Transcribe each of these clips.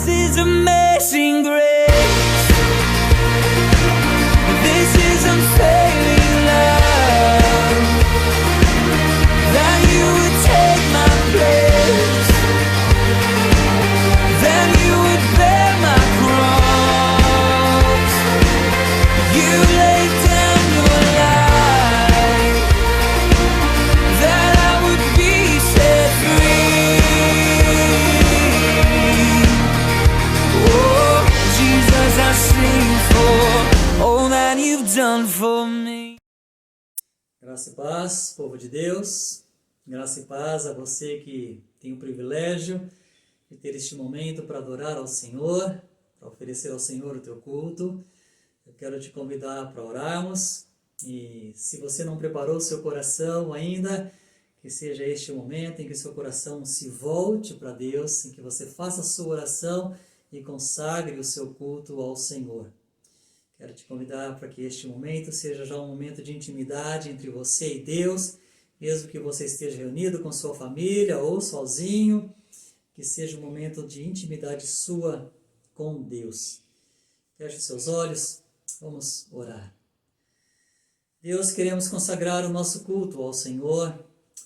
is amazing grace. This is unfailing love. That you would take my place. That you would bear my cross. You laid down your life. That I would be set free. Oh, Jesus, I sing for all that you've done for me. Graça e paz, povo de Deus. Graça e paz a você que tem o privilégio de ter este momento para adorar ao Senhor, para oferecer ao Senhor o teu culto. Eu quero te convidar para orarmos. E se você não preparou o seu coração ainda, que seja este o momento em que seu coração se volte para Deus, em que você faça a sua oração e consagre o seu culto ao Senhor. Quero te convidar para que este momento seja já um momento de intimidade entre você e Deus, mesmo que você esteja reunido com sua família ou sozinho, que seja um momento de intimidade sua com Deus. Feche seus olhos, vamos orar. Deus, queremos consagrar o nosso culto ao Senhor,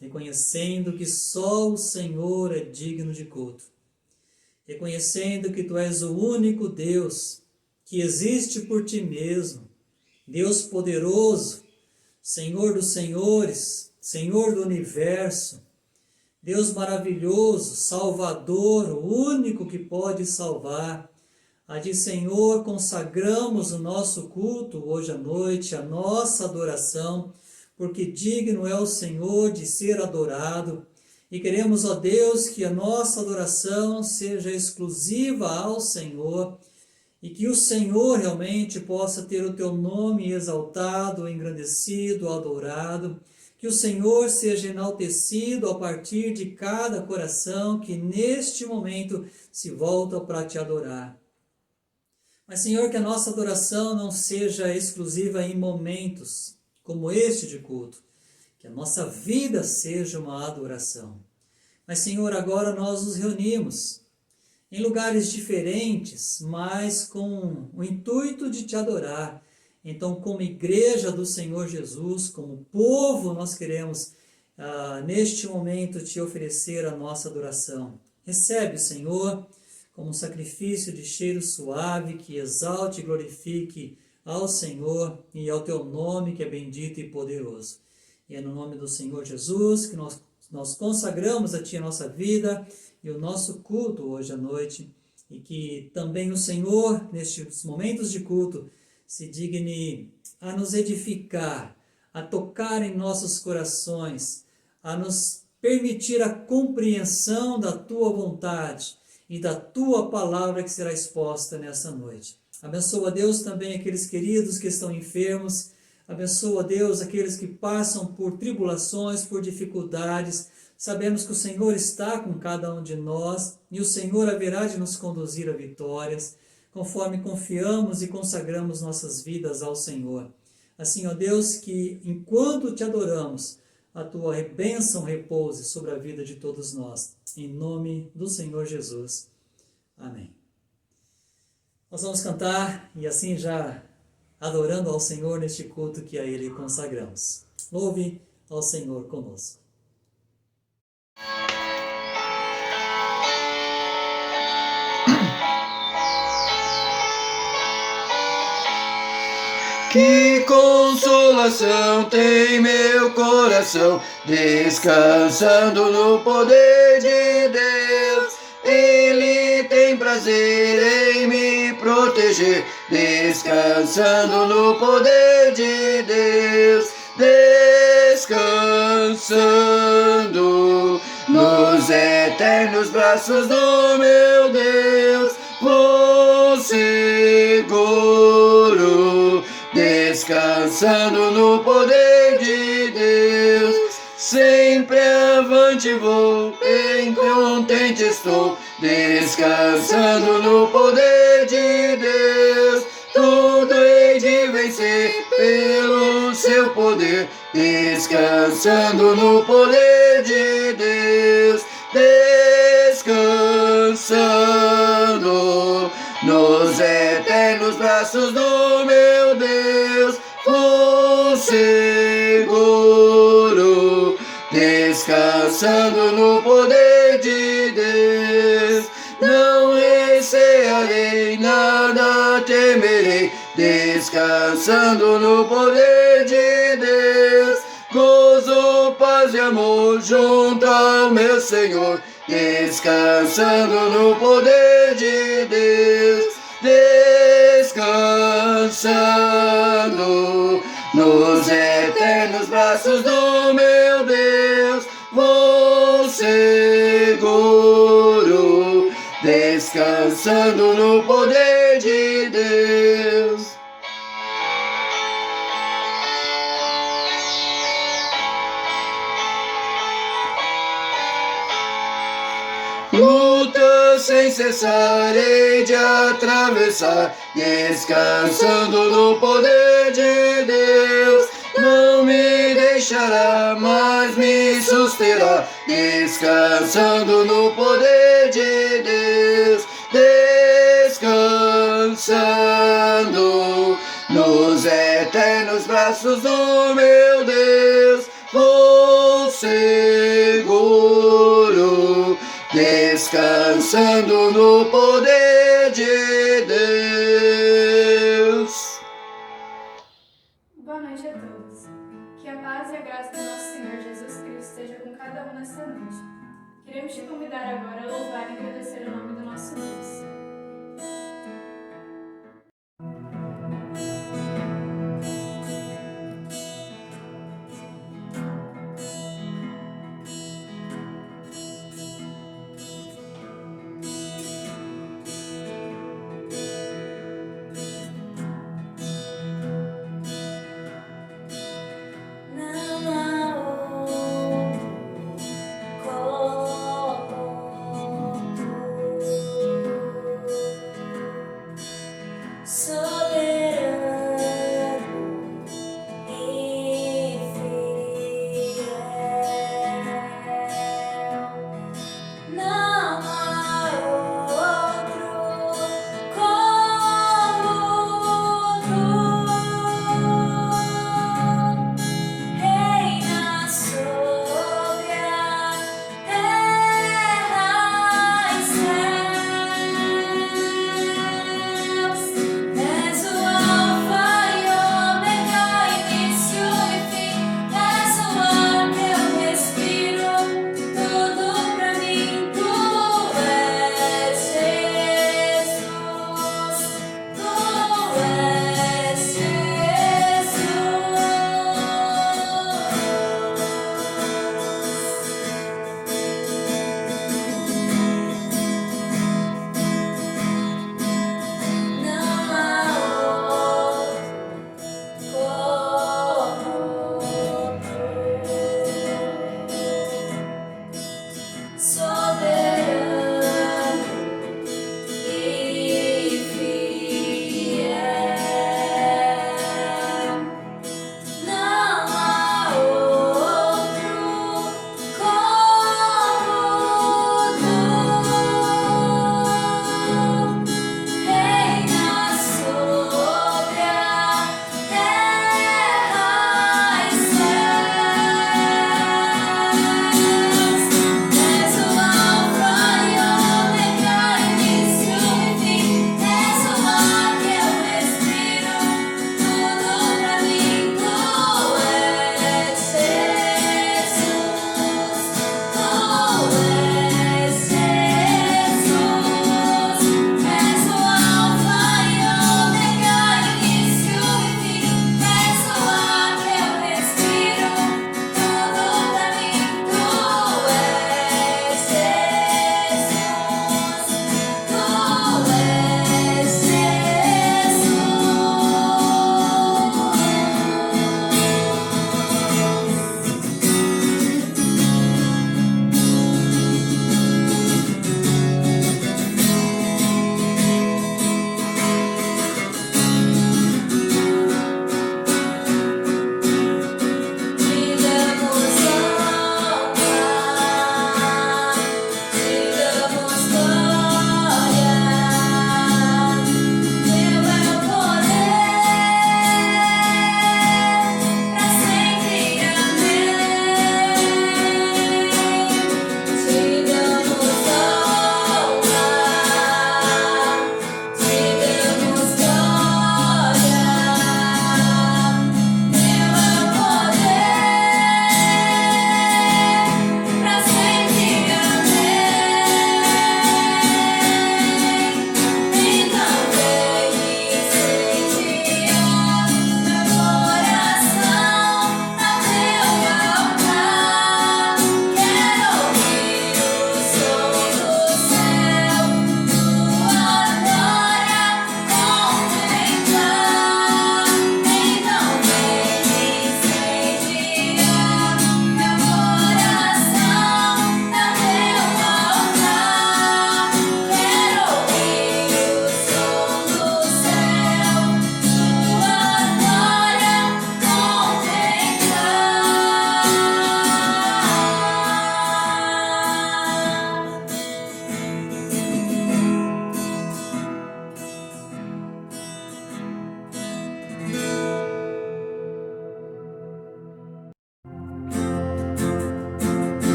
reconhecendo que só o Senhor é digno de culto. Reconhecendo que Tu és o único Deus que existe por Ti mesmo, Deus poderoso, Senhor dos senhores, Senhor do universo, Deus maravilhoso, Salvador, o único que pode salvar. A Ti, Senhor, consagramos o nosso culto hoje à noite, a nossa adoração, porque digno é o Senhor de ser adorado. E queremos, ó Deus, que a nossa adoração seja exclusiva ao Senhor e que o Senhor realmente possa ter o Teu nome exaltado, engrandecido, adorado. Que o Senhor seja enaltecido a partir de cada coração que neste momento se volta para Te adorar. Mas, Senhor, que a nossa adoração não seja exclusiva em momentos como este de culto. Que a nossa vida seja uma adoração. Mas, Senhor, agora nós nos reunimos em lugares diferentes, mas com o intuito de Te adorar. Então, como igreja do Senhor Jesus, como povo, nós queremos, neste momento, Te oferecer a nossa adoração. Recebe, Senhor, como um sacrifício de cheiro suave, que exalte e glorifique ao Senhor e ao Teu nome, que é bendito e poderoso. E é no nome do Senhor Jesus que nós consagramos a Ti a nossa vida e o nosso culto hoje à noite, e que também o Senhor, nestes momentos de culto, se digne a nos edificar, a tocar em nossos corações, a nos permitir a compreensão da Tua vontade e da Tua palavra que será exposta nessa noite. Abençoa, Deus, também aqueles queridos que estão enfermos. Abençoa, Deus, aqueles que passam por tribulações, por dificuldades. Sabemos que o Senhor está com cada um de nós e o Senhor haverá de nos conduzir a vitórias, conforme confiamos e consagramos nossas vidas ao Senhor. Assim, ó Deus, que enquanto Te adoramos, a Tua bênção repouse sobre a vida de todos nós. Em nome do Senhor Jesus. Amém. Nós vamos cantar e assim já adorando ao Senhor neste culto que a Ele consagramos. Louve ao Senhor conosco. Que consolação tem meu coração, descansando no poder de Deus. Ele tem prazer em me proteger, descansando no poder de Deus. Descansando nos eternos braços do meu Deus. Vou seguro, descansando no poder de Deus. Sempre avante vou, bem contente estou, descansando no poder de Deus. Tudo hei de vencer pelo seu poder, descansando no poder de Deus. Descansando nos eternos braços do meu Deus, vou seguro, descansando no poder de Deus. Não recearei, nada temerei, descansando no poder de Deus. Gozo, paz e amor junto ao meu Senhor, descansando no poder de Deus. Descansando nos eternos braços do meu Deus, vou seguro, descansando no poder de Deus. Luta sem cessar, hei de atravessar, descansando no poder de Deus. Não me deixará, mas me susterá, descansando no poder de Deus. Descansando nos eternos braços do meu Deus, vou seguro, descansando no poder de Deus. Boa noite a todos. Que a paz e a graça do nosso Senhor Jesus Cristo esteja com cada um nesta noite. Queremos te convidar agora a louvar e agradecer o nome do nosso Deus.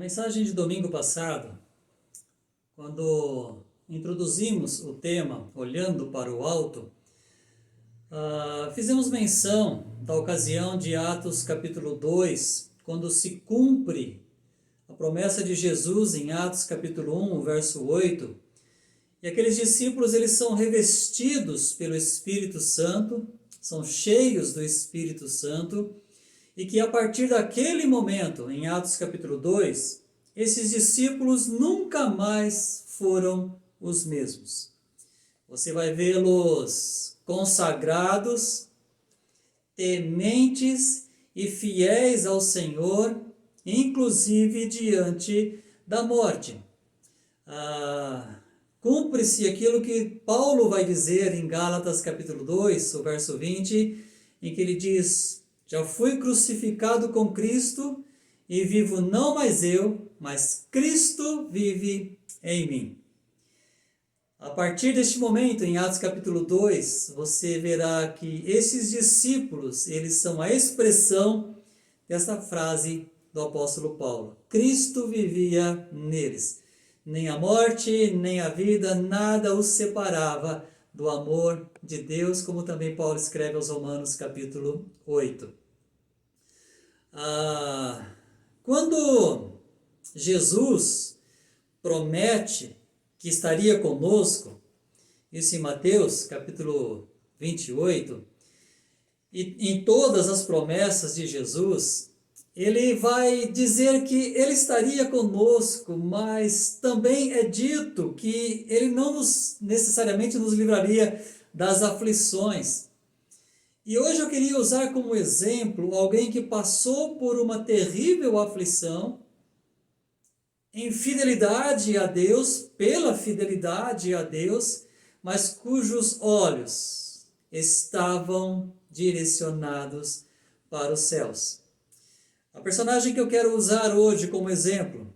Na mensagem de domingo passado, quando introduzimos o tema Olhando para o Alto, fizemos menção da ocasião de Atos capítulo 2, quando se cumpre a promessa de Jesus em Atos capítulo 1, verso 8, e aqueles discípulos eles são revestidos pelo Espírito Santo, são cheios do Espírito Santo, e que a partir daquele momento, em Atos capítulo 2, esses discípulos nunca mais foram os mesmos. Você vai vê-los consagrados, tementes e fiéis ao Senhor, inclusive diante da morte. Cumpre-se aquilo que Paulo vai dizer em Gálatas capítulo 2, o verso 20, em que ele diz: já fui crucificado com Cristo e vivo não mais eu, mas Cristo vive em mim. A partir deste momento, em Atos capítulo 2, você verá que esses discípulos, eles são a expressão desta frase do apóstolo Paulo. Cristo vivia neles. Nem a morte, nem a vida, nada os separava do amor de Deus, como também Paulo escreve aos Romanos capítulo 8. Quando Jesus promete que estaria conosco, isso em Mateus capítulo 28, e em todas as promessas de Jesus, ele vai dizer que ele estaria conosco, mas também é dito que ele não necessariamente nos livraria das aflições. E hoje eu queria usar como exemplo alguém que passou por uma terrível aflição, em fidelidade a Deus, pela fidelidade a Deus, mas cujos olhos estavam direcionados para os céus. A personagem que eu quero usar hoje como exemplo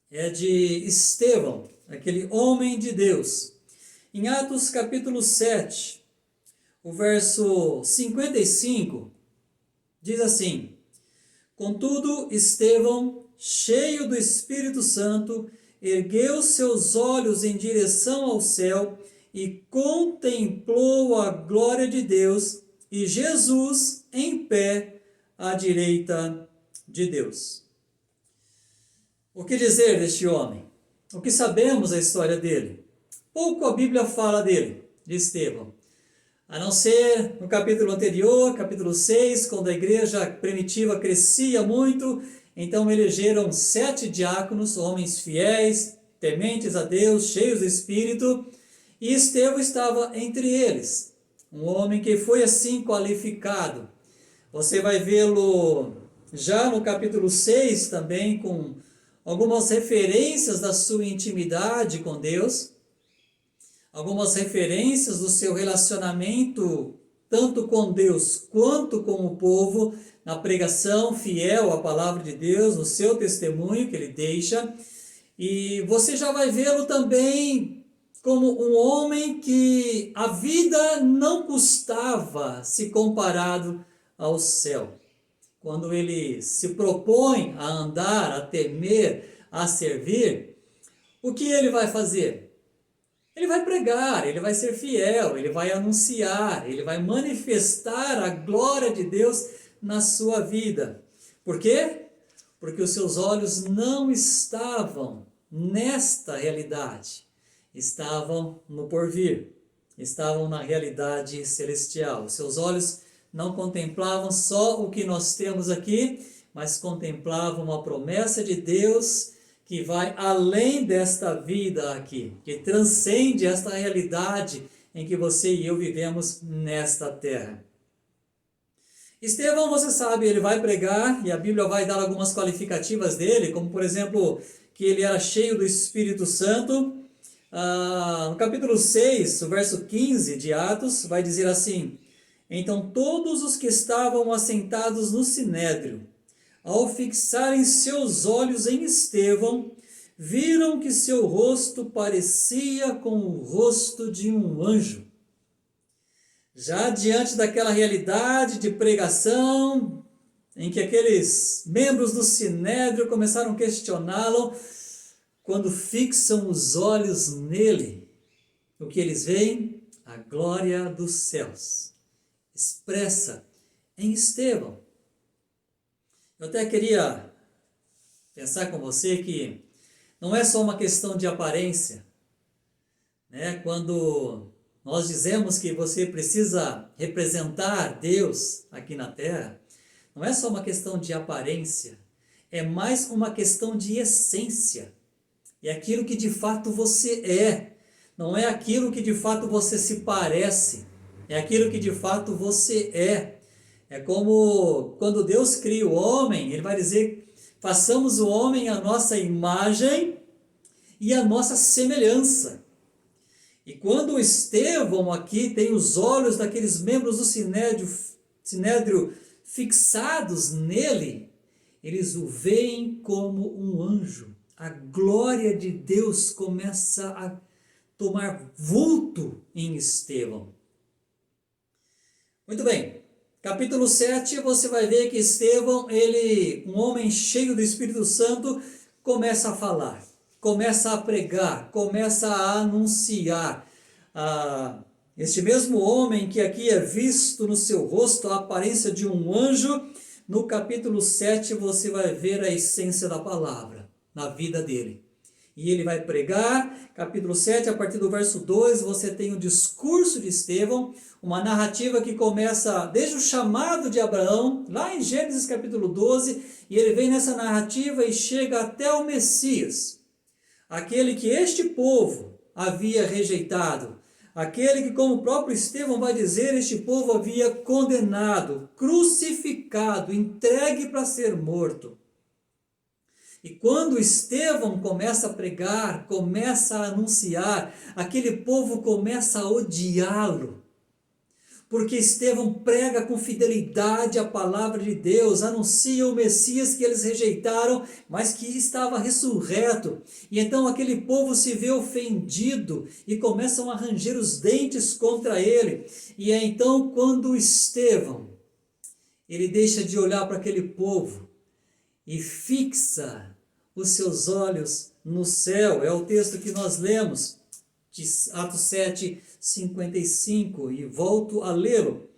é de Estevão, aquele homem de Deus. Em Atos capítulo 7, o verso 55, diz assim: contudo, Estevão, cheio do Espírito Santo, ergueu seus olhos em direção ao céu e contemplou a glória de Deus e Jesus em pé à direita de Deus. O que dizer deste homem? O que sabemos da história dele? Pouco a Bíblia fala dele, de Estevão. A não ser no capítulo anterior, capítulo 6, quando a igreja primitiva crescia muito, então elegeram 7 diáconos, homens fiéis, tementes a Deus, cheios do Espírito, e Estevão estava entre eles. Um homem que foi assim qualificado. Você vai vê-lo já no capítulo 6 também, com algumas referências da sua intimidade com Deus, algumas referências do seu relacionamento tanto com Deus quanto com o povo, na pregação fiel à palavra de Deus, no seu testemunho que ele deixa. E você já vai vê-lo também como um homem que a vida não custava se comparado ao céu. Quando ele se propõe a andar, a temer, a servir, o que ele vai fazer? Ele vai pregar, ele vai ser fiel, ele vai anunciar, ele vai manifestar a glória de Deus na sua vida. Por quê? Porque os seus olhos não estavam nesta realidade, estavam no porvir, estavam na realidade celestial. Os seus olhos não contemplavam só o que nós temos aqui, mas contemplavam a promessa de Deus que vai além desta vida aqui, que transcende esta realidade em que você e eu vivemos nesta terra. Estevão, você sabe, ele vai pregar e a Bíblia vai dar algumas qualificativas dele, como por exemplo, que ele era cheio do Espírito Santo. No capítulo 6, o verso 15 de Atos, vai dizer assim: então todos os que estavam assentados no sinédrio, ao fixarem seus olhos em Estevão, viram que seu rosto parecia com o rosto de um anjo. Já diante daquela realidade de pregação, em que aqueles membros do Sinédrio começaram a questioná-lo, quando fixam os olhos nele, o que eles veem? A glória dos céus, expressa em Estevão. Eu até queria pensar com você que não é só uma questão de aparência, né? Quando nós dizemos que você precisa representar Deus aqui na terra, não é só uma questão de aparência, é mais uma questão de essência. É aquilo que de fato você é, não é aquilo que de fato você se parece, é aquilo que de fato você é. É como quando Deus cria o homem, ele vai dizer: façamos o homem à nossa imagem e à nossa semelhança. E quando Estevão aqui tem os olhos daqueles membros do Sinédrio fixados nele, eles o veem como um anjo. A glória de Deus começa a tomar vulto em Estevão. Muito bem, capítulo 7, você vai ver que Estevão, um homem cheio do Espírito Santo, começa a falar, começa a pregar, começa a anunciar. Este mesmo homem que aqui é visto no seu rosto a aparência de um anjo, no capítulo 7 você vai ver a essência da palavra na vida dele. E ele vai pregar, capítulo 7, a partir do verso 2, você tem o discurso de Estevão, uma narrativa que começa desde o chamado de Abraão, lá em Gênesis capítulo 12, e ele vem nessa narrativa e chega até o Messias, aquele que este povo havia rejeitado, aquele que, como o próprio Estevão vai dizer, este povo havia condenado, crucificado, entregue para ser morto. E quando Estevão começa a pregar, começa a anunciar, aquele povo começa a odiá-lo. Porque Estevão prega com fidelidade a palavra de Deus, anuncia o Messias que eles rejeitaram, mas que estava ressurreto. E então aquele povo se vê ofendido e começam a ranger os dentes contra ele. E é então quando Estevão, ele deixa de olhar para aquele povo e fixa os seus olhos no céu. É o texto que nós lemos, de Atos 7, 55, e volto a lê-lo.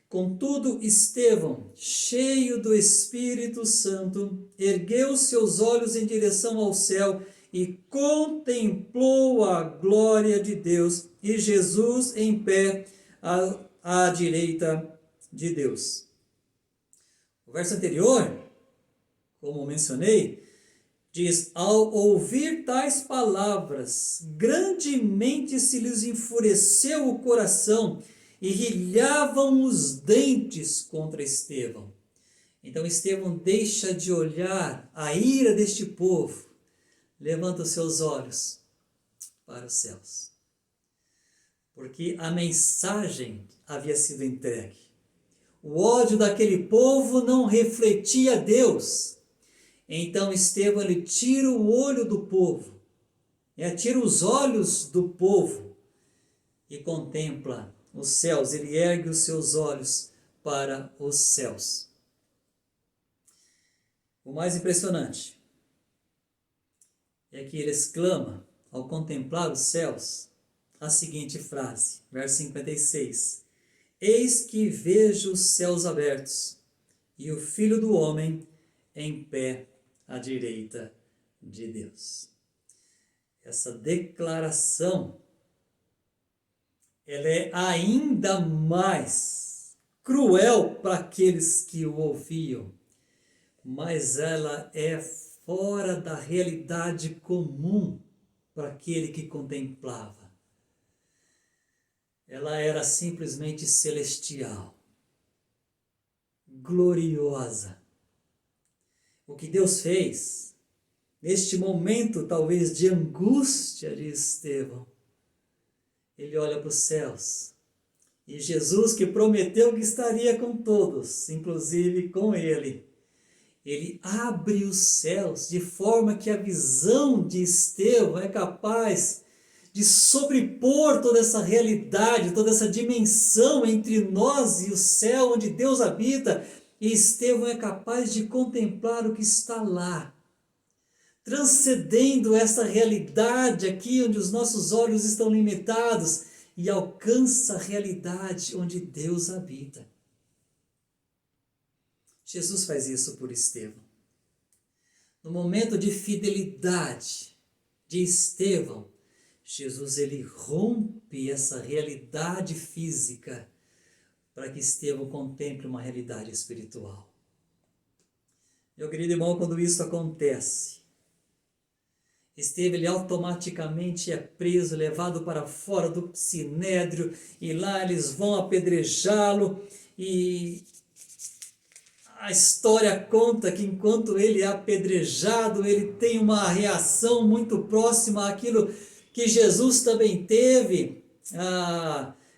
Contudo, Estevão, cheio do Espírito Santo, ergueu seus olhos em direção ao céu e contemplou a glória de Deus e Jesus em pé à direita de Deus. O verso anterior, como mencionei, diz: ao ouvir tais palavras, grandemente se lhes enfureceu o coração e rilhavam os dentes contra Estevão. Então Estevão deixa de olhar a ira deste povo, levanta os seus olhos para os céus, porque a mensagem havia sido entregue. O ódio daquele povo não refletia Deus. Então Estevão, ele tira o olho do povo, tira os olhos do povo e contempla os céus. Ele ergue os seus olhos para os céus. O mais impressionante é que ele exclama, ao contemplar os céus, a seguinte frase, verso 56: eis que vejo os céus abertos e o Filho do Homem em pé à direita de Deus. Essa declaração, ela é ainda mais cruel para aqueles que o ouviam, mas ela é fora da realidade comum para aquele que contemplava. Ela era simplesmente celestial, gloriosa. O que Deus fez, neste momento talvez de angústia de Estevão, ele olha para os céus, e Jesus, que prometeu que estaria com todos, inclusive com ele abre os céus de forma que a visão de Estevão é capaz de sobrepor toda essa realidade, toda essa dimensão entre nós e o céu onde Deus habita. e Estevão é capaz de contemplar o que está lá, transcendendo essa realidade aqui onde os nossos olhos estão limitados e alcança a realidade onde Deus habita. Jesus faz isso por Estevão. No momento de fidelidade de Estevão, Jesus ele rompe essa realidade física para que Estevão contemple uma realidade espiritual. Meu querido irmão, quando isso acontece, Estevão ele automaticamente é preso, levado para fora do sinédrio, e lá eles vão apedrejá-lo, e a história conta que enquanto ele é apedrejado, ele tem uma reação muito próxima àquilo que Jesus também teve,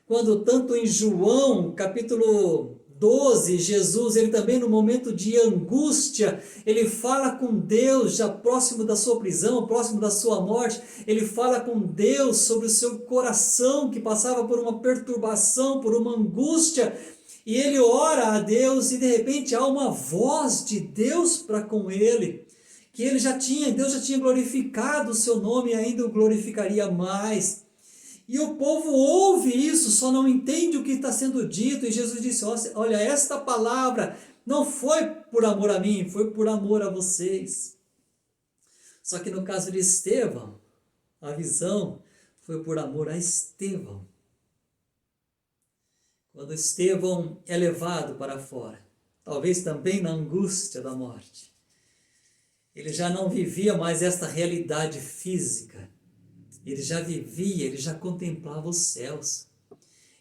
quando tanto em João, capítulo 12, Jesus, ele também no momento de angústia, ele fala com Deus, já próximo da sua prisão, próximo da sua morte, ele fala com Deus sobre o seu coração que passava por uma perturbação, por uma angústia, e ele ora a Deus e de repente há uma voz de Deus para com ele, que Deus já tinha glorificado o seu nome e ainda o glorificaria mais. E o povo ouve isso, só não entende o que está sendo dito, e Jesus disse, olha, esta palavra não foi por amor a mim, foi por amor a vocês. Só que no caso de Estevão, a visão foi por amor a Estevão. Quando Estevão é levado para fora, talvez também na angústia da morte, ele já não vivia mais esta realidade física, ele já vivia, ele já contemplava os céus.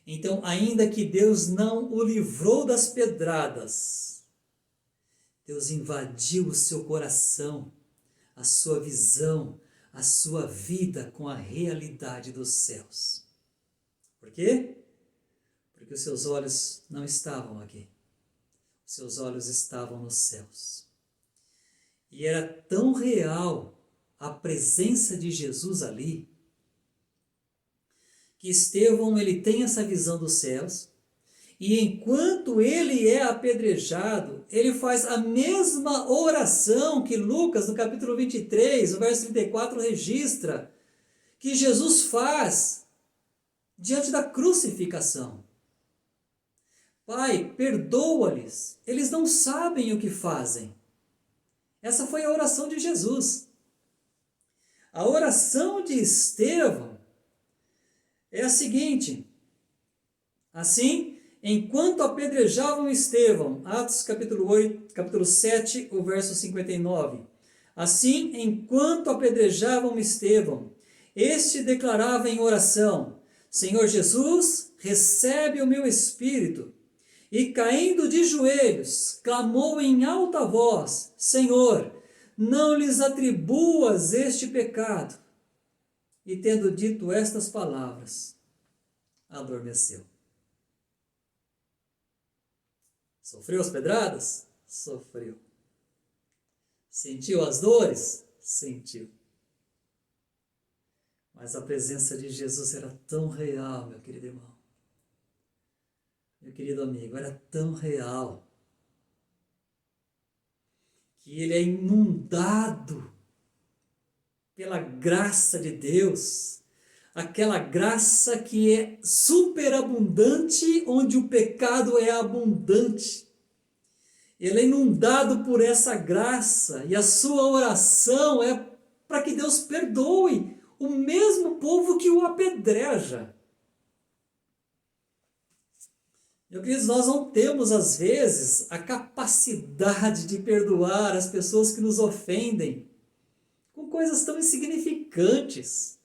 Então, ainda que Deus não o livrou das pedradas, Deus invadiu o seu coração, a sua visão, a sua vida com a realidade dos céus. Por quê? Porque os seus olhos não estavam aqui. Os seus olhos estavam nos céus. E era tão real a presença de Jesus ali, que Estevão ele tem essa visão dos céus, e enquanto ele é apedrejado, ele faz a mesma oração que Lucas, no capítulo 23, no verso 34, registra, que Jesus faz diante da crucificação. Pai, perdoa-lhes, eles não sabem o que fazem. Essa foi a oração de Jesus. A oração de Estevão é a seguinte: assim, enquanto apedrejavam Estevão, Atos capítulo 7, o verso 59. Assim, enquanto apedrejavam Estevão, este declarava em oração: Senhor Jesus, recebe o meu espírito. E caindo de joelhos, clamou em alta voz: Senhor, não lhes atribuas este pecado. E tendo dito estas palavras, adormeceu. Sofreu as pedradas? Sofreu. Sentiu as dores? Sentiu. Mas a presença de Jesus era tão real, meu querido irmão. Meu querido amigo, era tão real que ele é inundado pela graça de Deus, aquela graça que é superabundante, onde o pecado é abundante. Ele é inundado por essa graça e a sua oração é para que Deus perdoe o mesmo povo que o apedreja. Meus queridos, nós não temos, às vezes, a capacidade de perdoar as pessoas que nos ofendem com coisas tão insignificantes.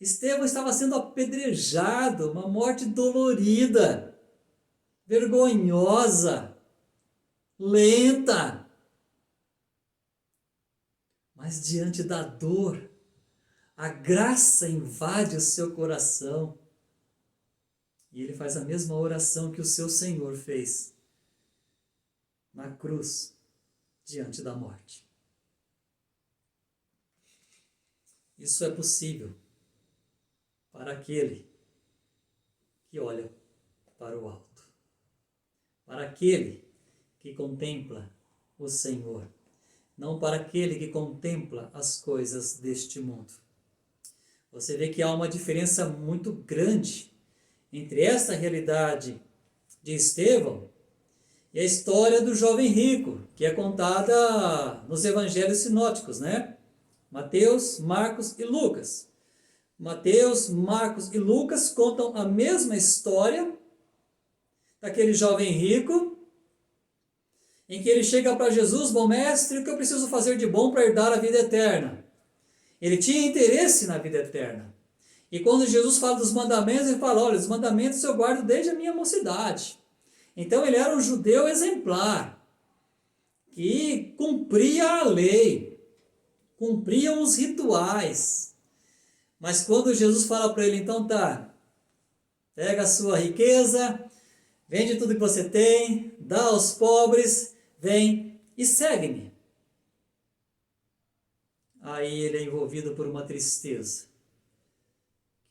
Estevão estava sendo apedrejado, uma morte dolorida, vergonhosa, lenta. Mas diante da dor, a graça invade o seu coração. E ele faz a mesma oração que o seu Senhor fez na cruz, diante da morte. Isso é possível para aquele que olha para o alto, para aquele que contempla o Senhor, não para aquele que contempla as coisas deste mundo. Você vê que há uma diferença muito grande entre esta realidade de Estevão e a história do jovem rico, que é contada nos evangelhos sinóticos, né? Mateus, Marcos e Lucas. Mateus, Marcos e Lucas contam a mesma história daquele jovem rico, em que ele chega para Jesus: bom mestre, o que eu preciso fazer de bom para herdar a vida eterna? Ele tinha interesse na vida eterna. E quando Jesus fala dos mandamentos, ele fala: olha, os mandamentos eu guardo desde a minha mocidade. Então ele era um judeu exemplar, que cumpria a lei, cumpria os rituais. Mas quando Jesus fala para ele: então tá, pega a sua riqueza, vende tudo que você tem, dá aos pobres, vem e segue-me. Aí ele é envolvido por uma tristeza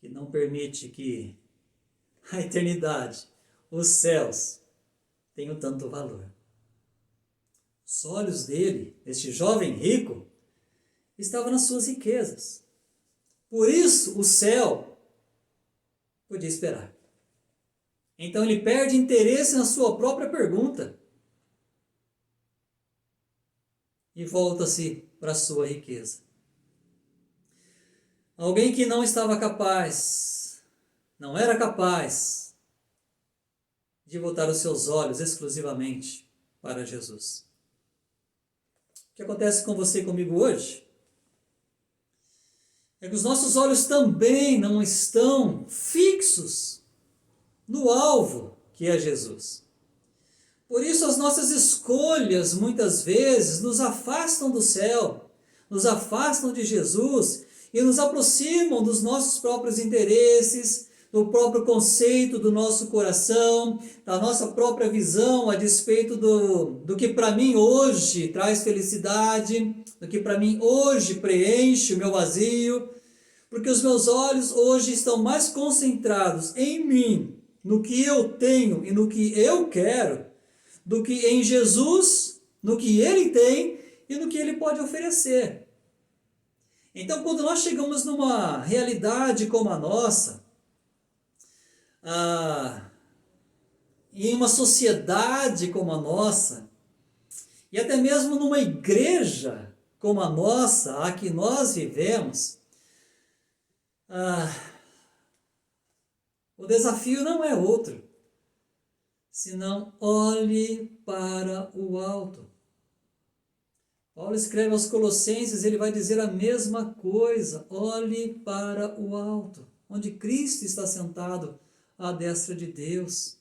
que não permite que a eternidade, os céus, tenham tanto valor. Os olhos dele, este jovem rico, estavam nas suas riquezas. Por isso o céu podia esperar. Então ele perde interesse na sua própria pergunta e volta-se para a sua riqueza. Alguém que não estava capaz, não era capaz de voltar os seus olhos exclusivamente para Jesus. O que acontece com você e comigo hoje é que os nossos olhos também não estão fixos no alvo que é Jesus. Por isso as nossas escolhas muitas vezes nos afastam do céu, nos afastam de Jesus e nos aproximam dos nossos próprios interesses, do próprio conceito do nosso coração, da nossa própria visão a despeito do que para mim hoje traz felicidade, do que para mim hoje preenche o meu vazio, porque os meus olhos hoje estão mais concentrados em mim, no que eu tenho e no que eu quero, do que em Jesus, no que Ele tem e no que Ele pode oferecer. Então, quando nós chegamos numa realidade como a nossa, em uma sociedade como a nossa, e até mesmo numa igreja como a nossa, a que nós vivemos, o desafio não é outro, senão olhe para o alto. Paulo escreve aos Colossenses, ele vai dizer a mesma coisa: olhe para o alto, onde Cristo está sentado à destra de Deus.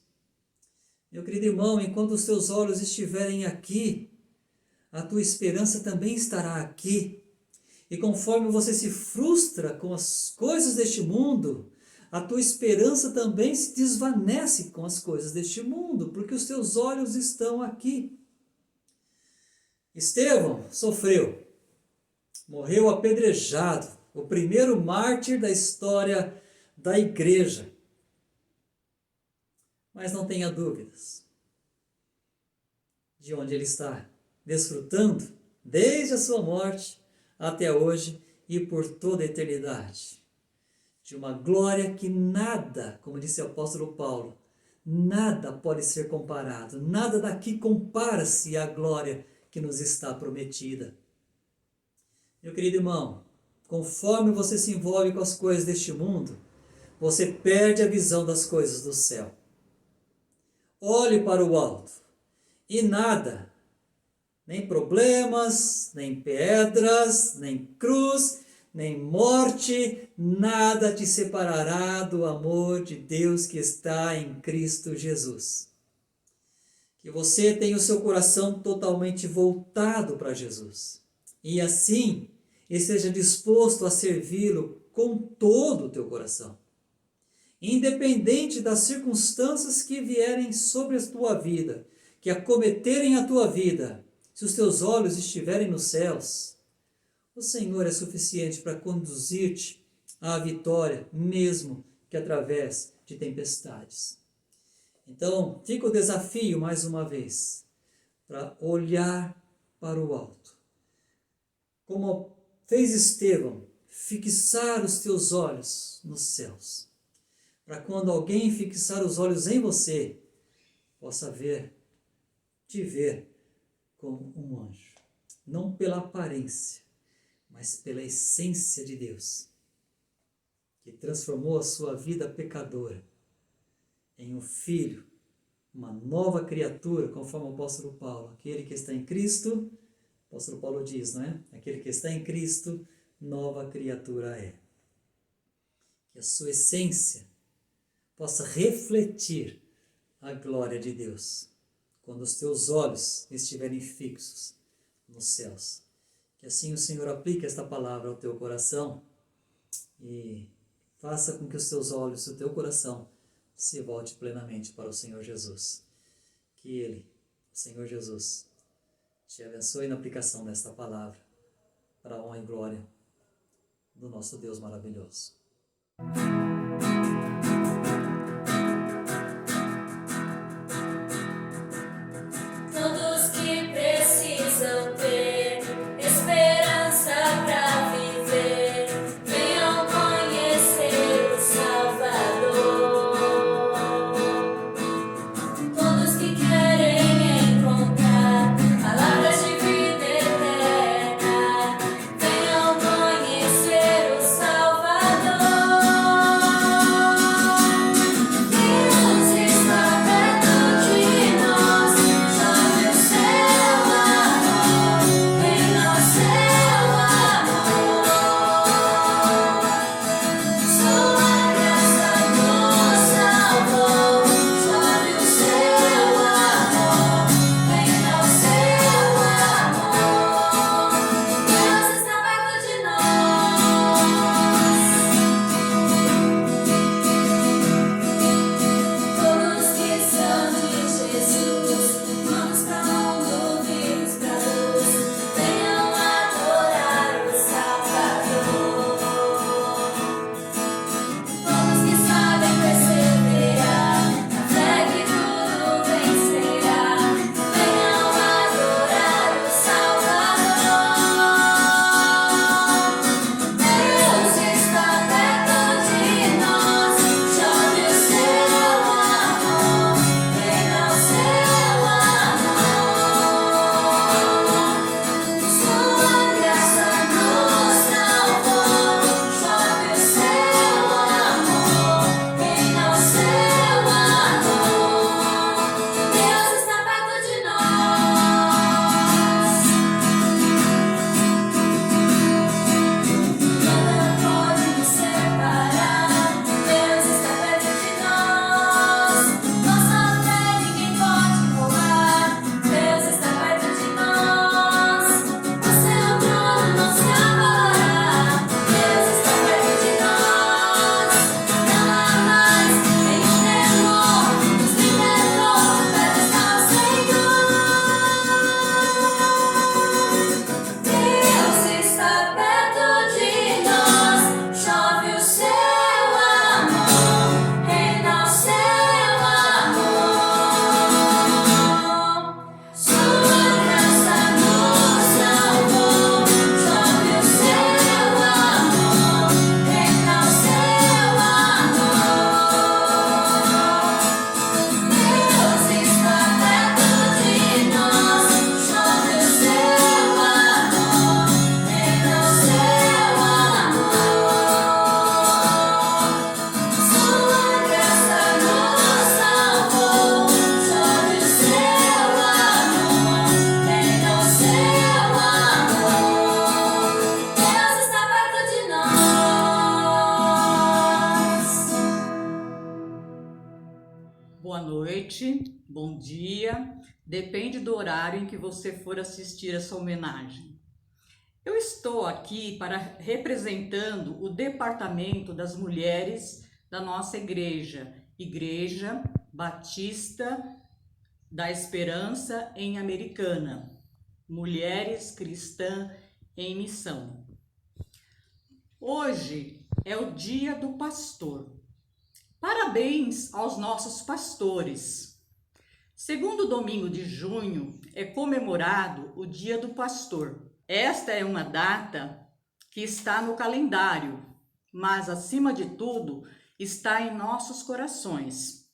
Meu querido irmão, enquanto os teus olhos estiverem aqui, a tua esperança também estará aqui. E conforme você se frustra com as coisas deste mundo, a tua esperança também se desvanece com as coisas deste mundo, porque os teus olhos estão aqui. Estevão sofreu, morreu apedrejado, o primeiro mártir da história da igreja. Mas não tenha dúvidas de onde ele está, desfrutando desde a sua morte até hoje e por toda a eternidade, de uma glória que nada, como disse o apóstolo Paulo, nada pode ser comparado, nada daqui compara-se à glória que nos está prometida. Meu querido irmão, conforme você se envolve com as coisas deste mundo, você perde a visão das coisas do céu. Olhe para o alto e nada, nem problemas, nem pedras, nem cruz, nem morte, nada te separará do amor de Deus que está em Cristo Jesus. Que você tenha o seu coração totalmente voltado para Jesus e assim esteja disposto a servi-lo com todo o teu coração. Independente das circunstâncias que vierem sobre a tua vida, que acometerem a tua vida, se os teus olhos estiverem nos céus, o Senhor é suficiente para conduzir-te à vitória, mesmo que através de tempestades. Então, fica o desafio mais uma vez, para olhar para o alto. Como fez Estevão, fixar os teus olhos nos céus, para quando alguém fixar os olhos em você, possa te ver como um anjo. Não pela aparência, mas pela essência de Deus, que transformou a sua vida pecadora em um filho, uma nova criatura, conforme o apóstolo Paulo. Aquele que está em Cristo, o apóstolo Paulo diz, não é? Aquele que está em Cristo, nova criatura é. Que a sua essência possa refletir a glória de Deus, quando os teus olhos estiverem fixos nos céus. Que assim o Senhor aplique esta palavra ao teu coração e faça com que os teus olhos e o teu coração se volte plenamente para o Senhor Jesus. Que Ele, o Senhor Jesus, te abençoe na aplicação desta palavra, para a honra e glória do nosso Deus maravilhoso. Todos que precisam ter esperança para viver, venham conhecer o Salvador. Todos que querem encontrar palavras de vida eterna, venham conhecer o Salvador. Deus está perto de nós, chove o seu amor, vem ao seu amor. Sua graça nos salvou, chove o seu amor, vem ao seu amor. Deus está perto de nós. Todos que são de Jesus, vamos pra mundo, vivos pra luz, venham adorar o Salvador. Todos que sabem perseverar, na fé que tudo vencerá, venham adorar o Salvador. Deus está perto de nós, chove o seu amor, vem ao seu amor. Sua graça nos salvou, chove o seu amor, vem ao seu amor. Deus está perto de nós. Nada pode nos separar, Deus está perto de nós. Nossa fé ninguém pode roubar, Deus está perto de nós. O seu trono não se abalará, Deus está perto de nós. Não há mais nenhum temor, nos libertou, perto está o Senhor. Deus está perto de nós, chove o seu amor, reina o seu amor. Sua graça nos salvou, chove o seu amor, reina o seu amor. Deus está perto de nós, chove o seu amor, reina o seu amor. Sua graça nos salvou, chove o seu amor, reina o seu amor. Deus está perto de nós. Boa noite, bom dia, depende do horário em que você for assistir essa homenagem. Eu estou aqui representando o Departamento das Mulheres da nossa igreja, Igreja Batista da Esperança em Americana, Mulheres Cristã em Missão. Hoje é o Dia do Pastor. Parabéns aos nossos pastores. Segundo domingo de junho é comemorado o Dia do Pastor. Esta é uma data que está no calendário, mas acima de tudo está em nossos corações.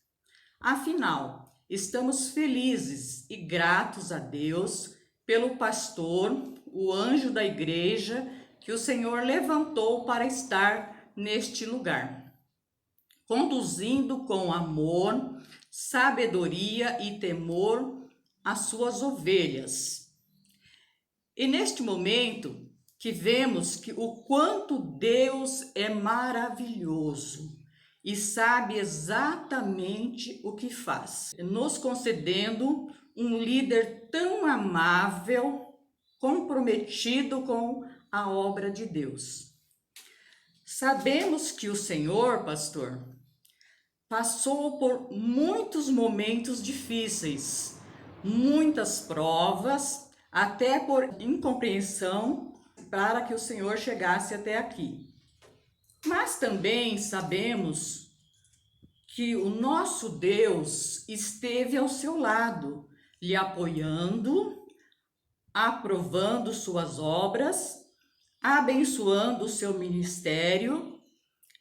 Afinal, estamos felizes e gratos a Deus pelo pastor, o anjo da igreja que o Senhor levantou para estar neste lugar, conduzindo com amor, sabedoria e temor as suas ovelhas. E neste momento que vemos que o quanto Deus é maravilhoso e sabe exatamente o que faz, nos concedendo um líder tão amável, comprometido com a obra de Deus. Sabemos que o Senhor, pastor, passou por muitos momentos difíceis, muitas provas, até por incompreensão, para que o Senhor chegasse até aqui. Mas também sabemos que o nosso Deus esteve ao seu lado, lhe apoiando, aprovando suas obras, abençoando o seu ministério.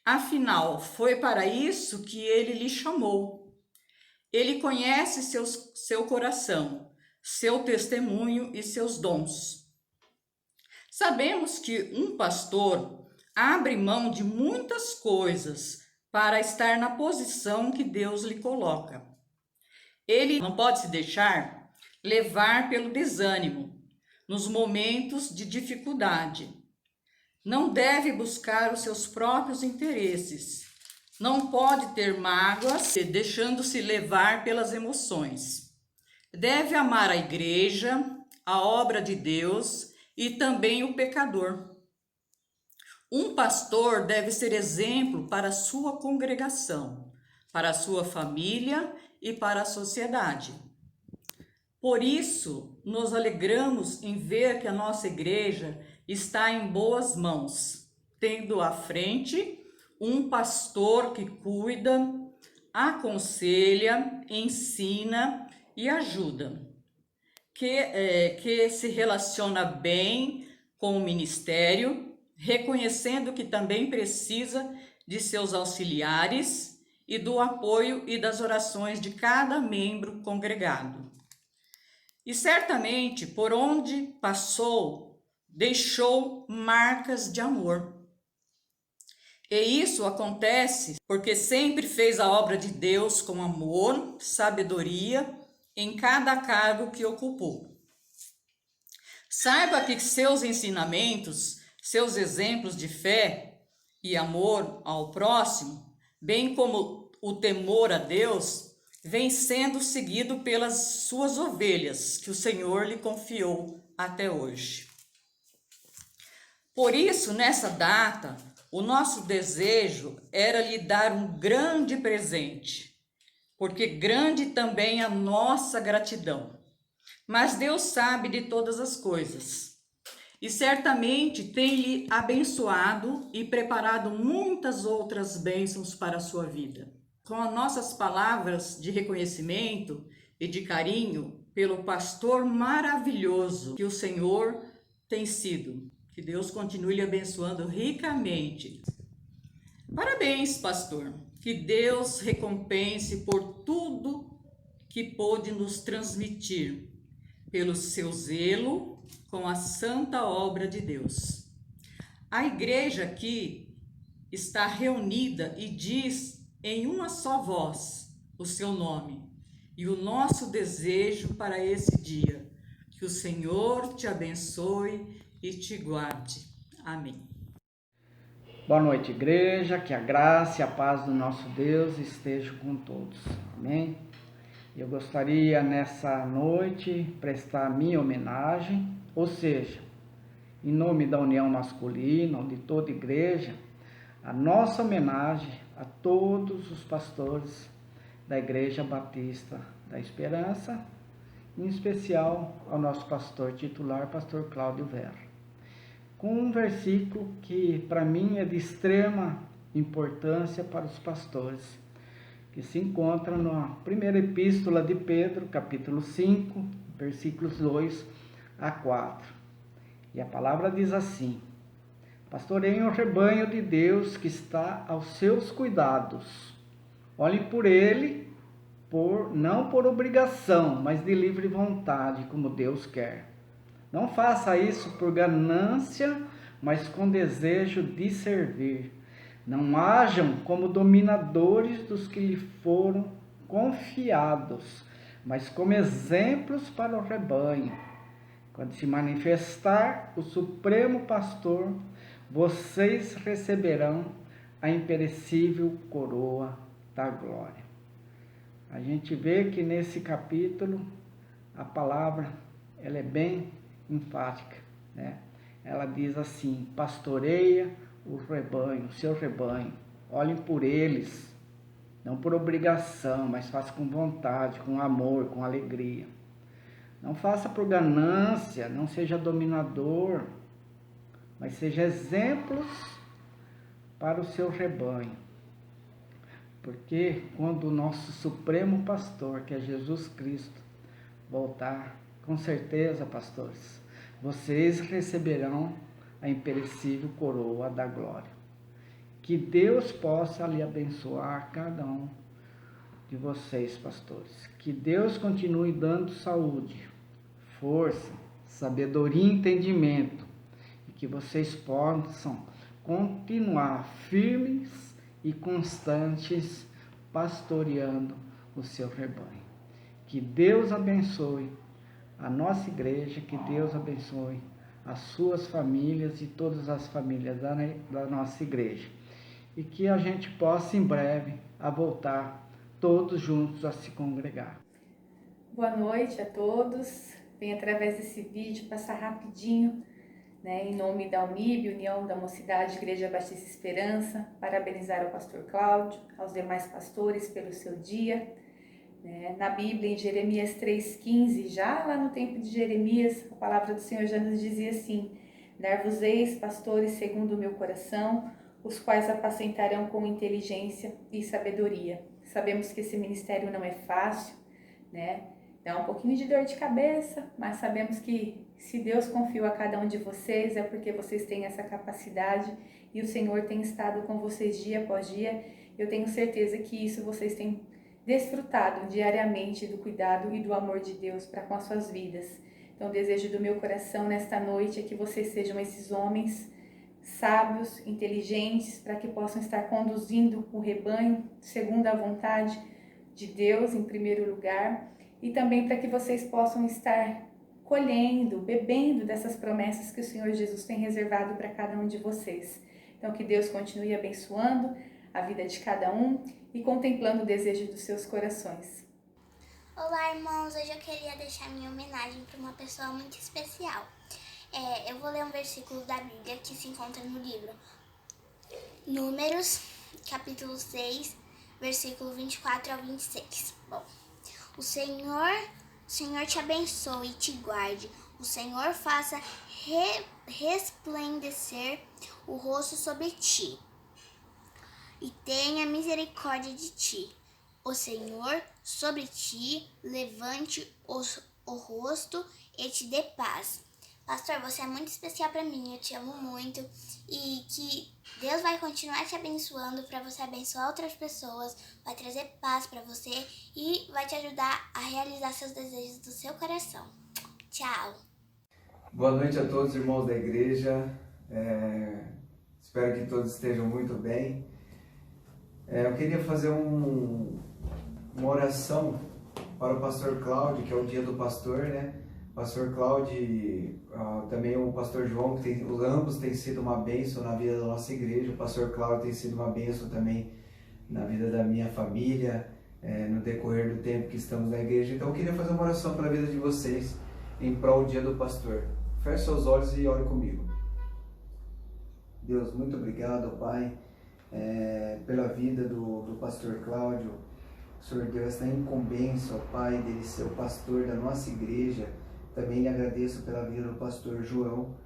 Afinal, foi para isso que ele lhe chamou. Ele conhece seu coração, seu testemunho e seus dons. Sabemos que um pastor abre mão de muitas coisas para estar na posição que Deus lhe coloca. Ele não pode se deixar levar pelo desânimo nos momentos de dificuldade. Não deve buscar os seus próprios interesses. Não pode ter mágoas, deixando-se levar pelas emoções. Deve amar a igreja, a obra de Deus e também o pecador. Um pastor deve ser exemplo para a sua congregação, para a sua família e para a sociedade. Por isso, nos alegramos em ver que a nossa igreja está em boas mãos, tendo à frente um pastor que cuida, aconselha, ensina e ajuda, que se relaciona bem com o ministério, reconhecendo que também precisa de seus auxiliares e do apoio e das orações de cada membro congregado. E certamente, por onde passou, deixou marcas de amor. E isso acontece porque sempre fez a obra de Deus com amor, sabedoria, em cada cargo que ocupou. Saiba que seus ensinamentos, seus exemplos de fé e amor ao próximo, bem como o temor a Deus, vem sendo seguido pelas suas ovelhas, que o Senhor lhe confiou até hoje. Por isso, nessa data, o nosso desejo era lhe dar um grande presente, porque grande também a nossa gratidão. Mas Deus sabe de todas as coisas e certamente tem lhe abençoado e preparado muitas outras bênçãos para a sua vida. Com as nossas palavras de reconhecimento e de carinho pelo pastor maravilhoso que o Senhor tem sido. Que Deus continue lhe abençoando ricamente. Parabéns, pastor. Que Deus recompense por tudo que pôde nos transmitir, pelo seu zelo com a santa obra de Deus. A igreja aqui está reunida e diz em uma só voz o seu nome e o nosso desejo para esse dia. Que o Senhor te abençoe e te guarde. Amém. Boa noite, igreja, que a graça e a paz do nosso Deus estejam com todos. Amém? Eu gostaria nessa noite prestar a minha homenagem, ou seja, em nome da União Masculina, de toda a igreja, a nossa homenagem a todos os pastores da Igreja Batista da Esperança, em especial ao nosso pastor titular, pastor Cláudio Vera, com um versículo que para mim é de extrema importância para os pastores, que se encontra na primeira epístola de Pedro, capítulo 5, versículos 2 a 4. E a palavra diz assim: pastoreiem o rebanho de Deus que está aos seus cuidados. Olhem por ele, não por obrigação, mas de livre vontade, como Deus quer. Não faça isso por ganância, mas com desejo de servir. Não hajam como dominadores dos que lhe foram confiados, mas como exemplos para o rebanho. Quando se manifestar o Supremo Pastor, vocês receberão a imperecível coroa da glória. A gente vê que nesse capítulo a palavra ela é bem enfática, né? Ela diz assim: pastoreia o rebanho, o seu rebanho, olhem por eles, não por obrigação, mas faça com vontade, com amor, com alegria. Não faça por ganância, não seja dominador, mas seja exemplos para o seu rebanho. Porque quando o nosso Supremo Pastor, que é Jesus Cristo, voltar, com certeza, pastores, vocês receberão a imperecível coroa da glória. Que Deus possa lhe abençoar cada um de vocês, pastores. Que Deus continue dando saúde, força, sabedoria e entendimento. E que vocês possam continuar firmes e constantes pastoreando o seu rebanho. Que Deus abençoe a nossa igreja, que Deus abençoe as suas famílias e todas as famílias da nossa igreja. E que a gente possa em breve voltar todos juntos a se congregar. Boa noite a todos. Venho através desse vídeo passar rapidinho, em nome da UNIB, União da Mocidade Igreja Batista Esperança, parabenizar o pastor Cláudio, aos demais pastores pelo seu dia. Na Bíblia, em Jeremias 3,15, já lá no tempo de Jeremias, a palavra do Senhor já nos dizia assim: dar-vos-eis pastores segundo o meu coração, os quais apacentarão com inteligência e sabedoria. Sabemos que esse ministério não é fácil, dá um pouquinho de dor de cabeça, mas sabemos que se Deus confiou a cada um de vocês, é porque vocês têm essa capacidade e o Senhor tem estado com vocês dia após dia. Eu tenho certeza que isso vocês têm desfrutado diariamente do cuidado e do amor de Deus para com as suas vidas. Então, o desejo do meu coração nesta noite é que vocês sejam esses homens sábios, inteligentes, para que possam estar conduzindo o rebanho segundo a vontade de Deus em primeiro lugar, e também para que vocês possam estar colhendo, bebendo dessas promessas que o Senhor Jesus tem reservado para cada um de vocês. Então, que Deus continue abençoando a vida de cada um e contemplando o desejo dos seus corações. Olá, irmãos! Hoje eu queria deixar minha homenagem para uma pessoa muito especial. Eu vou ler um versículo da Bíblia que se encontra no livro Números, capítulo 6, versículo 24 ao 26. Bom, o Senhor te abençoe e te guarde. O Senhor faça resplandecer o rosto sobre ti e tenha misericórdia de ti. O Senhor sobre ti levante o rosto e te dê paz. Pastor, você é muito especial para mim, eu te amo muito e que Deus vai continuar te abençoando para você abençoar outras pessoas, vai trazer paz para você e vai te ajudar a realizar seus desejos do seu coração. Tchau! Boa noite a todos, irmãos da igreja. Espero que todos estejam muito bem. Eu queria fazer uma oração para o pastor Cláudio, que é o dia do pastor, Pastor Cláudio, também o pastor João, que ambos têm sido uma bênção na vida da nossa igreja. O pastor Cláudio tem sido uma bênção também na vida da minha família, no decorrer do tempo que estamos na igreja. Então eu queria fazer uma oração pela vida de vocês, em prol do dia do pastor. Feche seus olhos e ore comigo. Deus, muito obrigado, Pai, pela vida do pastor Cláudio. Senhor Deus, esta incumbência, ó Pai, dele ser o pastor da nossa igreja. Também lhe agradeço pela vida do pastor João,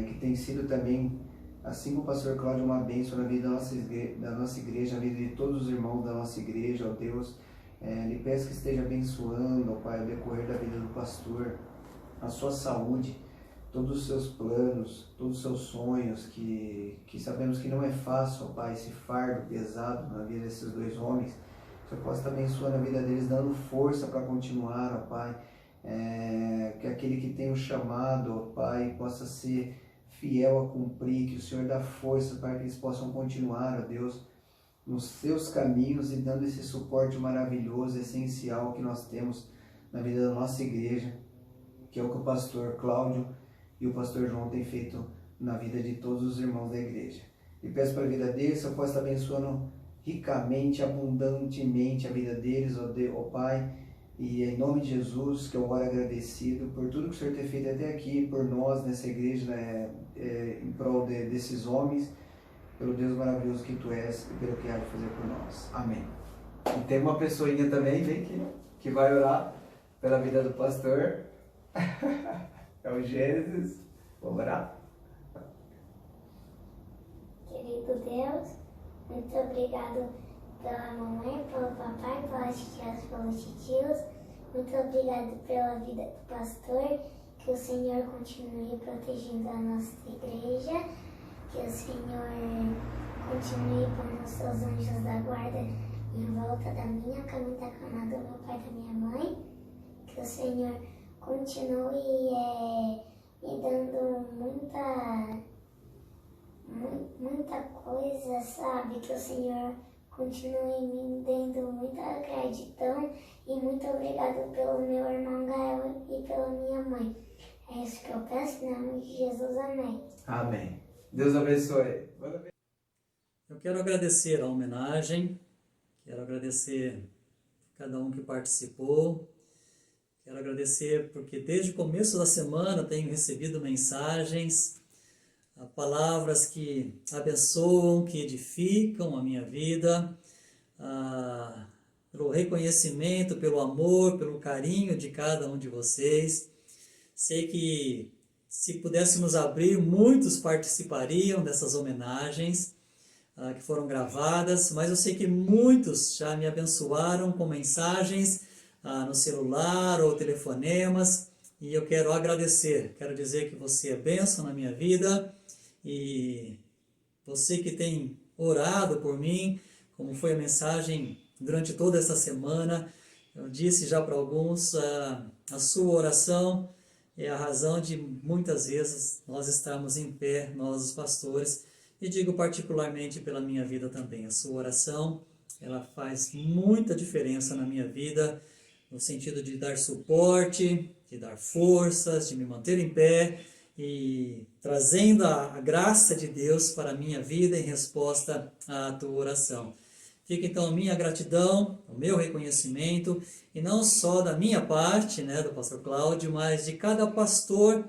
que tem sido também assim como o pastor Cláudio é uma bênção na vida da nossa igreja, na vida de todos os irmãos da nossa igreja, ó Deus. Lhe peço que esteja abençoando, ó Pai, o decorrer da vida do pastor, a sua saúde, todos os seus planos, todos os seus sonhos, que sabemos que não é fácil, ó Pai, esse fardo pesado na vida desses dois homens. Que o Senhor possa estar abençoando a vida deles, dando força para continuar, ó Pai. Que aquele que tem o chamado, ó Pai, possa ser fiel a cumprir, que o Senhor dá força para que eles possam continuar, ó Deus, nos seus caminhos e dando esse suporte maravilhoso, essencial que nós temos na vida da nossa igreja, que é o que o pastor Cláudio e o pastor João têm feito na vida de todos os irmãos da igreja. E peço para a vida deles, eu posso estar abençoando ricamente, abundantemente a vida deles, ó Pai, e em nome de Jesus, que eu oro agradecido por tudo que o Senhor tem feito até aqui, por nós nessa igreja, né, em prol desses homens, pelo Deus maravilhoso que Tu és e pelo que há de fazer por nós. Amém. E tem uma pessoinha também, vem aqui, que vai orar pela vida do pastor. É o Gênesis. Vamos orar? Querido Deus, muito obrigado pela mamãe, pelo papai, pelas tias, pelos titios. Muito obrigado pela vida do pastor. Que o Senhor continue protegendo a nossa igreja. Que o Senhor continue pondo os seus anjos da guarda em volta da minha cama, da cama do meu pai e da minha mãe. Que o Senhor continue me dando muita coisa, sabe? Que o Senhor continue me dando muita gratidão e muito obrigado pelo meu irmão Gael e pela minha mãe. É isso que eu peço, em nome de Jesus, amém. Amém. Deus abençoe. Eu quero agradecer a homenagem, quero agradecer cada um que participou, quero agradecer porque desde o começo da semana tenho recebido mensagens, palavras que abençoam, que edificam a minha vida, pelo reconhecimento, pelo amor, pelo carinho de cada um de vocês. Sei que se pudéssemos abrir, muitos participariam dessas homenagens que foram gravadas, mas eu sei que muitos já me abençoaram com mensagens no celular ou telefonemas, e eu quero agradecer, quero dizer que você é bênção na minha vida, e você que tem orado por mim, como foi a mensagem durante toda essa semana, eu disse já para alguns, a sua oração é a razão de muitas vezes nós estarmos em pé, nós os pastores, e digo particularmente pela minha vida também. A sua oração, ela faz muita diferença na minha vida, no sentido de dar suporte, de dar forças, de me manter em pé e trazendo a graça de Deus para a minha vida em resposta à tua oração. Fica então a minha gratidão, o meu reconhecimento, e não só da minha parte, né, do pastor Cláudio, mas de cada pastor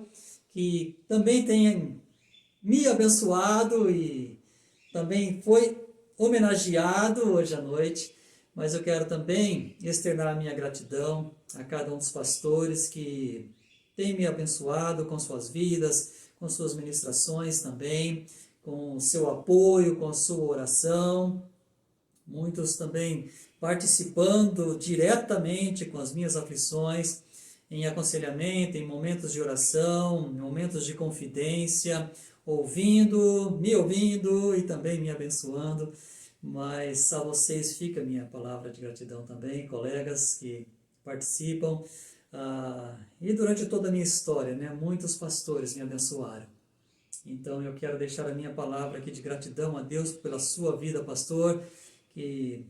que também tem me abençoado e também foi homenageado hoje à noite. Mas eu quero também externar a minha gratidão a cada um dos pastores que tem me abençoado com suas vidas, com suas ministrações também, com o seu apoio, com a sua oração. Muitos também participando diretamente com as minhas aflições, em aconselhamento, em momentos de oração, em momentos de confidência, me ouvindo e também me abençoando. Mas a vocês fica a minha palavra de gratidão também, colegas que participam. E durante toda a minha história, né, muitos pastores me abençoaram. Então eu quero deixar a minha palavra aqui de gratidão a Deus pela sua vida, pastor, que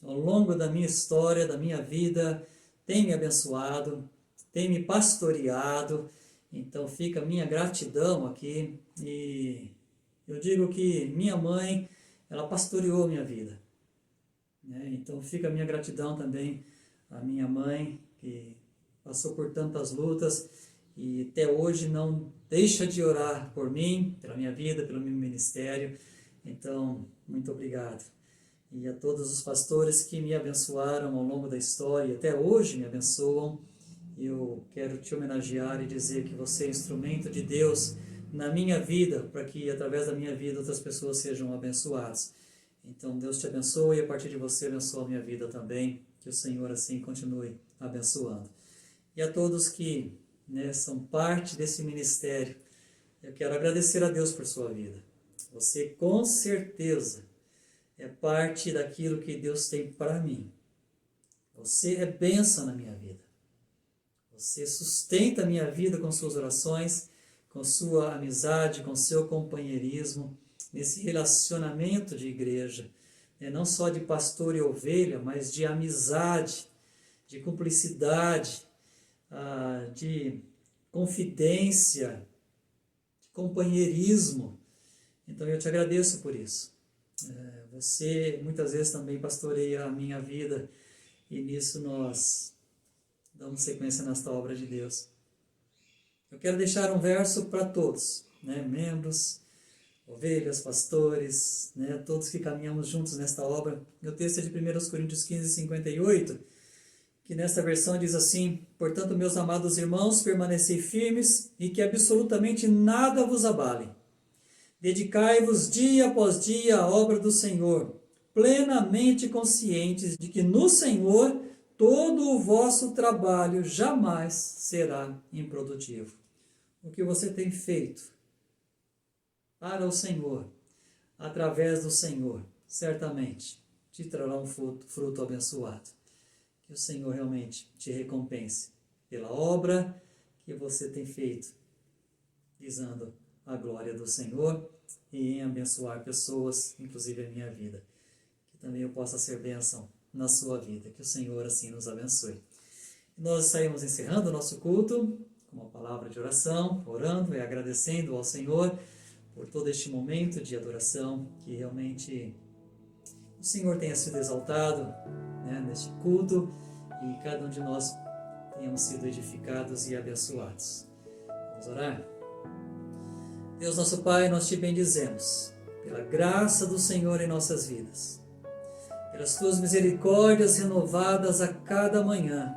ao longo da minha história, da minha vida, tem me abençoado, tem me pastoreado. Então fica a minha gratidão aqui. E eu digo que minha mãe, ela pastoreou minha vida, né? Então fica a minha gratidão também à minha mãe, que passou por tantas lutas e até hoje não deixa de orar por mim, pela minha vida, pelo meu ministério. Então, muito obrigado. E a todos os pastores que me abençoaram ao longo da história e até hoje me abençoam, eu quero te homenagear e dizer que você é instrumento de Deus na minha vida, para que através da minha vida outras pessoas sejam abençoadas. Então Deus te abençoe e a partir de você abençoa a minha vida também, que o Senhor assim continue abençoando. E a todos que são parte desse ministério, eu quero agradecer a Deus por sua vida. Você com certeza é parte daquilo que Deus tem para mim. Você é bênção na minha vida. Você sustenta a minha vida com suas orações, com sua amizade, com seu companheirismo, nesse relacionamento de igreja, não só de pastor e ovelha, mas de amizade, de cumplicidade, de confidência, de companheirismo. Então eu te agradeço por isso. Você muitas vezes também pastoreia a minha vida e nisso nós damos sequência nesta obra de Deus. Eu quero deixar um verso para todos, membros, ovelhas, pastores, todos que caminhamos juntos nesta obra. O texto é de 1 Coríntios 15, 58, que nesta versão diz assim: portanto, meus amados irmãos, permanecei firmes e que absolutamente nada vos abale. Dedicai-vos dia após dia à obra do Senhor, plenamente conscientes de que no Senhor todo o vosso trabalho jamais será improdutivo. O que você tem feito para o Senhor, através do Senhor, certamente te trará um fruto abençoado. Que o Senhor realmente te recompense pela obra que você tem feito, visando a glória do Senhor e em abençoar pessoas, inclusive a minha vida. Que também eu possa ser bênção na sua vida. Que o Senhor assim nos abençoe. Nós saímos encerrando o nosso culto com uma palavra de oração, orando e agradecendo ao Senhor por todo este momento de adoração, que realmente o Senhor tenha sido exaltado neste culto e cada um de nós tenhamos sido edificados e abençoados. Vamos orar? Deus nosso Pai, nós te bendizemos pela graça do Senhor em nossas vidas, pelas tuas misericórdias renovadas a cada manhã,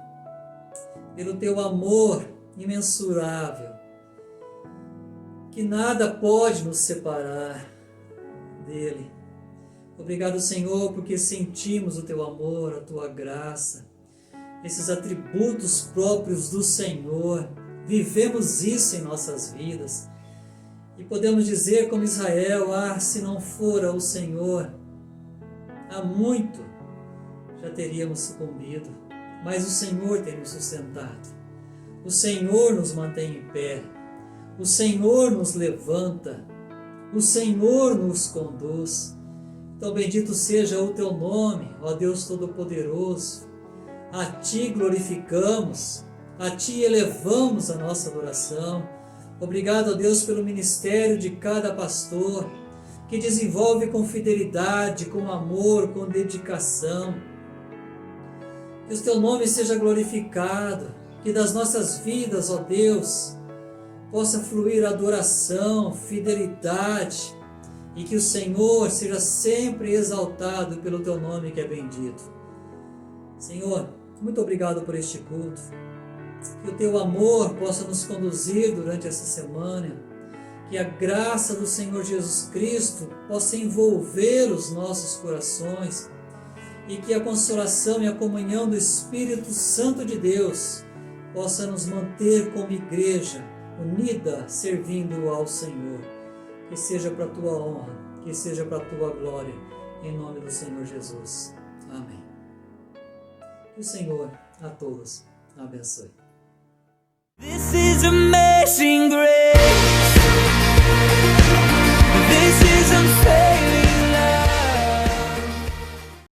pelo teu amor imensurável, que nada pode nos separar dele. Obrigado, Senhor, porque sentimos o teu amor, a tua graça, esses atributos próprios do Senhor, vivemos isso em nossas vidas. E podemos dizer como Israel: se não fora o Senhor, há muito já teríamos sucumbido, mas o Senhor tem nos sustentado, o Senhor nos mantém em pé, o Senhor nos levanta, o Senhor nos conduz. Então bendito seja o teu nome, ó Deus Todo-Poderoso. A ti glorificamos, a ti elevamos a nossa adoração. Obrigado, ó Deus, pelo ministério de cada pastor, que desenvolve com fidelidade, com amor, com dedicação. Que o teu nome seja glorificado, que das nossas vidas, ó Deus, possa fluir adoração, fidelidade, e que o Senhor seja sempre exaltado pelo teu nome que é bendito. Senhor, muito obrigado por este culto. Que o teu amor possa nos conduzir durante essa semana, que a graça do Senhor Jesus Cristo possa envolver os nossos corações e que a consolação e a comunhão do Espírito Santo de Deus possa nos manter como igreja unida, servindo ao Senhor. Que seja para a tua honra, que seja para a tua glória, em nome do Senhor Jesus. Amém. Que o Senhor a todos abençoe. This is amazing grace.